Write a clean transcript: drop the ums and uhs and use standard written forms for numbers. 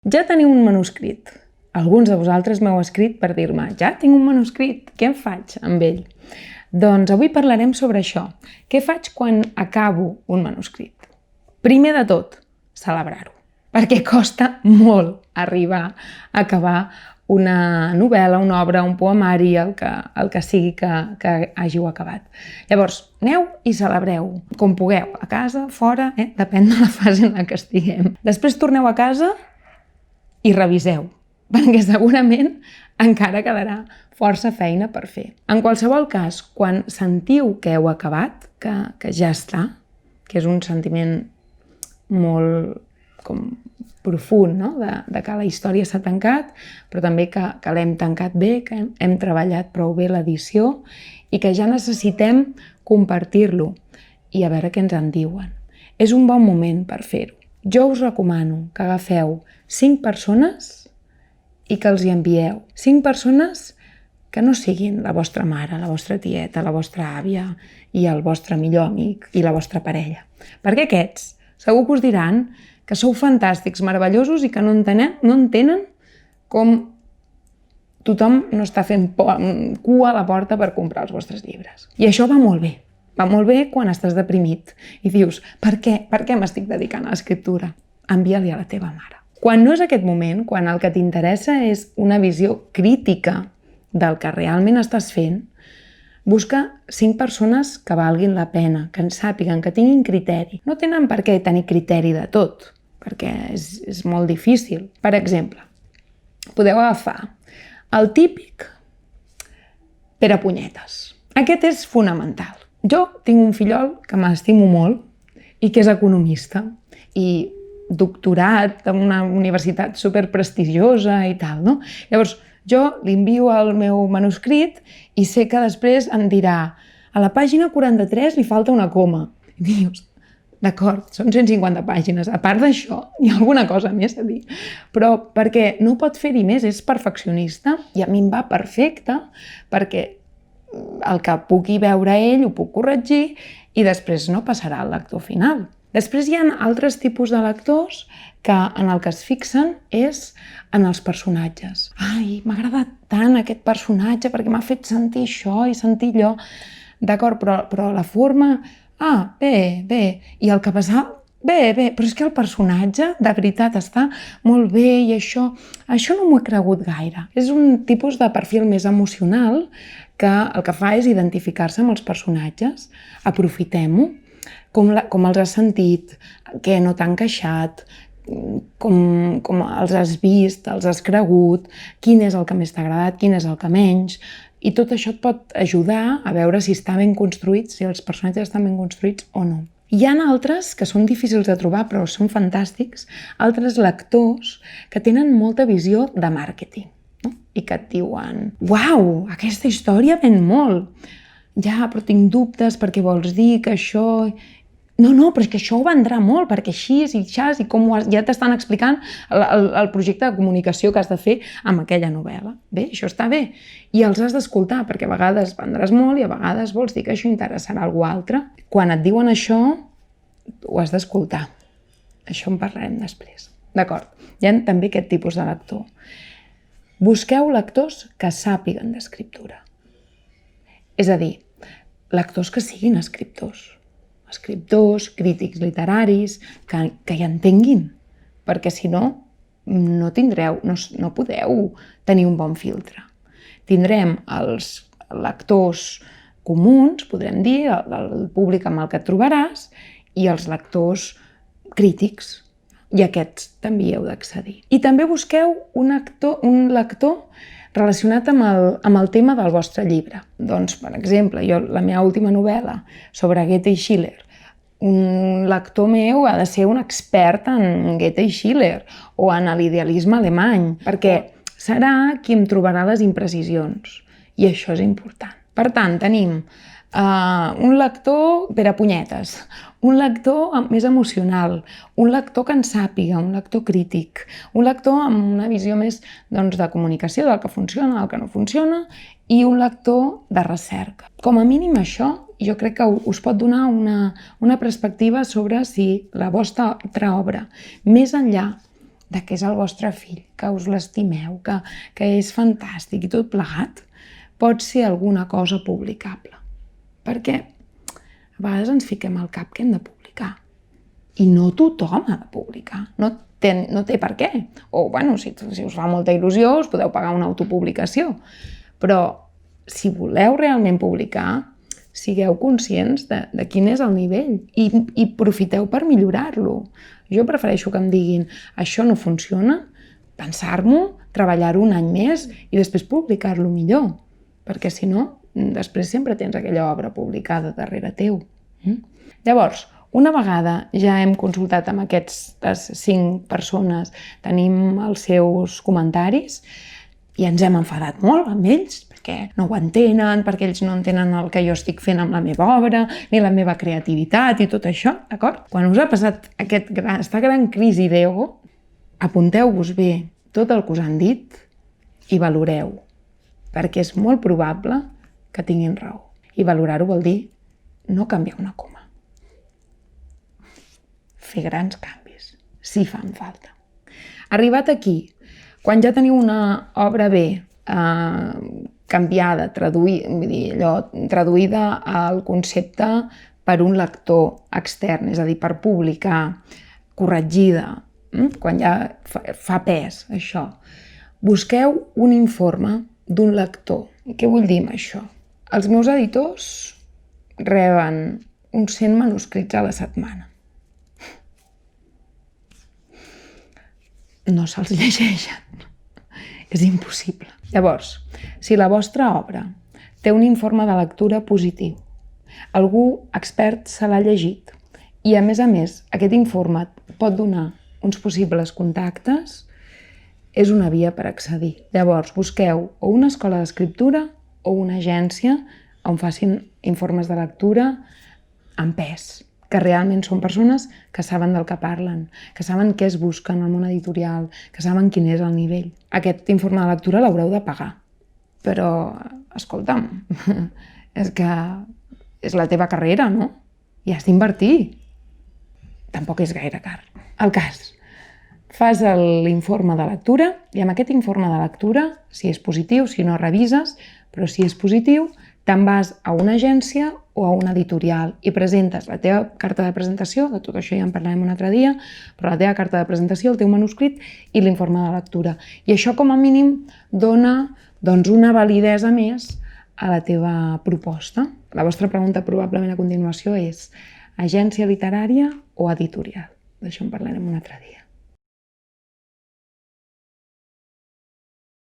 Ja teniu un manuscrit. Alguns de vosaltres m'heu escrit per dir-me ja tinc un manuscrit, què en faig amb ell? Doncs avui parlarem sobre això. Què faig quan acabo un manuscrit? Primer de tot, celebrar-ho. Perquè costa molt arribar a acabar una novel·la, una obra, un poemari, el que sigui que hàgiu acabat. Llavors, aneu i celebreu com pugueu, a casa, fora, depèn de la fase en la que estiguem. Després torneu a casa i reviseu, perquè segurament encara quedarà força feina per fer. En qualsevol cas, quan sentiu que heu acabat, que ja està, que és un sentiment molt profund, no? de que la història s'ha tancat, però també que l'hem tancat bé, que hem treballat prou bé l'edició i que ja necessitem compartir-lo i a veure què ens en diuen. És un bon moment per fer-ho. Jo us recomano que agafeu 5 persones i que els hi envieu. 5 persones que no siguin la vostra mare, la vostra tieta, la vostra àvia i el vostre millor amic i la vostra parella. Perquè aquests segur que us diran que sou fantàstics, meravellosos i que no entenen com tothom no està fent cua a la porta per comprar els vostres llibres. I això va molt bé. Va molt bé quan estàs deprimit i dius, per què m'estic dedicant a l'escriptura? Envia-li a la teva mare. Quan no és aquest moment, quan el que t'interessa és una visió crítica del que realment estàs fent, busca 5 persones que valguin la pena, que en sàpiguen, que tinguin criteri. No tenen per què tenir criteri de tot, perquè és molt difícil. Per exemple, podeu agafar el típic Perepunyetes. Aquest és fonamental. Jo tinc un fillol que m'estimo molt i que és economista i doctorat en una universitat superprestigiosa i tal, no? Llavors, jo li envio el meu manuscrit i sé que després em dirà a la pàgina 43 li falta una coma. I dius, d'acord, són 150 pàgines. A part d'això, hi ha alguna cosa més a dir. Però perquè no pot fer-hi més, és perfeccionista i a mi em va perfecte perquè el que pugui veure ell ho puc corregir i després no passarà al lector final. Després hi ha altres tipus de lectors que en el que es fixen és en els personatges. Ai, m'ha agradat tant aquest personatge perquè m'ha fet sentir això i sentir allò. D'acord, però la forma... Ah, bé. I el que passa... Bé, però és que el personatge de veritat està molt bé i això no m'ho he cregut gaire. És un tipus de perfil més emocional que el que fa és identificar-se amb els personatges. Aprofitem-ho. Com els has sentit, què no t'ha encaixat, com els has vist, els has cregut, quin és el que més t'ha agradat, quin és el que menys. I tot això et pot ajudar a veure si està ben construït, si els personatges estan ben construïts o no. Hi ha altres que són difícils de trobar però són fantàstics, altres lectors que tenen molta visió de màrqueting, no? I que et diuen, uau, aquesta història ven molt. Ja, però tinc dubtes perquè vols dir que això... No, però és que això ho vendrà molt, perquè així i com ja t'estan explicant el projecte de comunicació que has de fer amb aquella novel·la. Bé, això està bé. I els has d'escoltar, perquè a vegades vendràs molt i a vegades vols dir que això interessarà a algú altre. Quan et diuen això, ho has d'escoltar. Això en parlarem després. D'acord? Hi ha també aquest tipus de lector. Busqueu lectors que sàpiguen d'escriptura. És a dir, lectors que siguin escriptors, crítics literaris, que hi entenguin, perquè si no, no podeu tenir un bon filtre. Tindrem els lectors comuns, podrem dir, el públic amb el que et trobaràs, i els lectors crítics, i aquests també hi heu d'accedir. I també busqueu un lector relacionat amb el tema del vostre llibre. Doncs, per exemple, la meva última novel·la sobre Goethe i Schiller, un lector meu ha de ser un expert en Goethe i Schiller o en l'idealisme alemany, perquè serà qui em trobarà les imprecisions, i això és important. Per tant, tenim un lector Perepunyetes, un lector més emocional, un lector que en sàpiga, un lector crític, un lector amb una visió més de comunicació, del que funciona, del que no funciona, i un lector de recerca. Com a mínim això, jo crec que us pot donar una perspectiva sobre si la vostra obra, més enllà de que és el vostre fill, que us l'estimeu, que és fantàstic i tot plegat, pot ser alguna cosa publicable. Perquè a vegades ens fiquem al cap que hem de publicar. I no tothom ha de publicar. No té per què. O, bueno, si us fa molta il·lusió, us podeu pagar una autopublicació. Però si voleu realment publicar, sigueu conscients de quin és el nivell i profiteu per millorar-lo. Jo prefereixo que em diguin això no funciona, pensar-m'ho, treballar-ho un any més i després publicar-lo millor. Perquè si no, després sempre tens aquella obra publicada darrere teu. Llavors, una vegada ja hem consultat amb aquestes 5 persones, tenim els seus comentaris i ens hem enfadat molt amb ells, perquè no ho entenen, perquè ells no entenen el que jo estic fent amb la meva obra, ni la meva creativitat i tot això, d'acord? Quan us ha passat aquesta gran crisi d'ego, apunteu-vos bé tot el que us han dit i valoreu, perquè és molt probable que tinguin raó. I valorar-ho vol dir no canviar una coma. Fer grans canvis, si fan falta. Arribat aquí, quan ja teniu una obra bé, canviada, traduïda al concepte per un lector extern, és a dir, per publicar, corregida, quan ja fa pes això, busqueu un informe d'un lector. I què vull dir amb això? Els meus editors reben uns 100 manuscrits a la setmana. No se'ls llegeixen. És impossible. Llavors, si la vostra obra té un informe de lectura positiu, algú expert se l'ha llegit i, a més, aquest informe pot donar uns possibles contactes, és una via per accedir. Llavors, busqueu o una escola d'escriptura o una agència on facin informes de lectura amb pes, que realment són persones que saben del que parlen, que saben què es busca en el món editorial, que saben quin és el nivell. Aquest informe de lectura l'haureu de pagar. Però, escolta'm, és que és la teva carrera, no? I has d'invertir. Tampoc és gaire car. El cas, fas l'informe de lectura i amb aquest informe de lectura, si és positiu, si no revises, però si és positiu, te'n vas a una agència o a una editorial i presentes la teva carta de presentació, de tot això ja en parlarem un altre dia, però la teva carta de presentació, el teu manuscrit i l'informe de lectura. I això, com a mínim, dona una validesa més a la teva proposta. La vostra pregunta probablement a continuació és agència literària o editorial? D'això en parlarem un altre dia.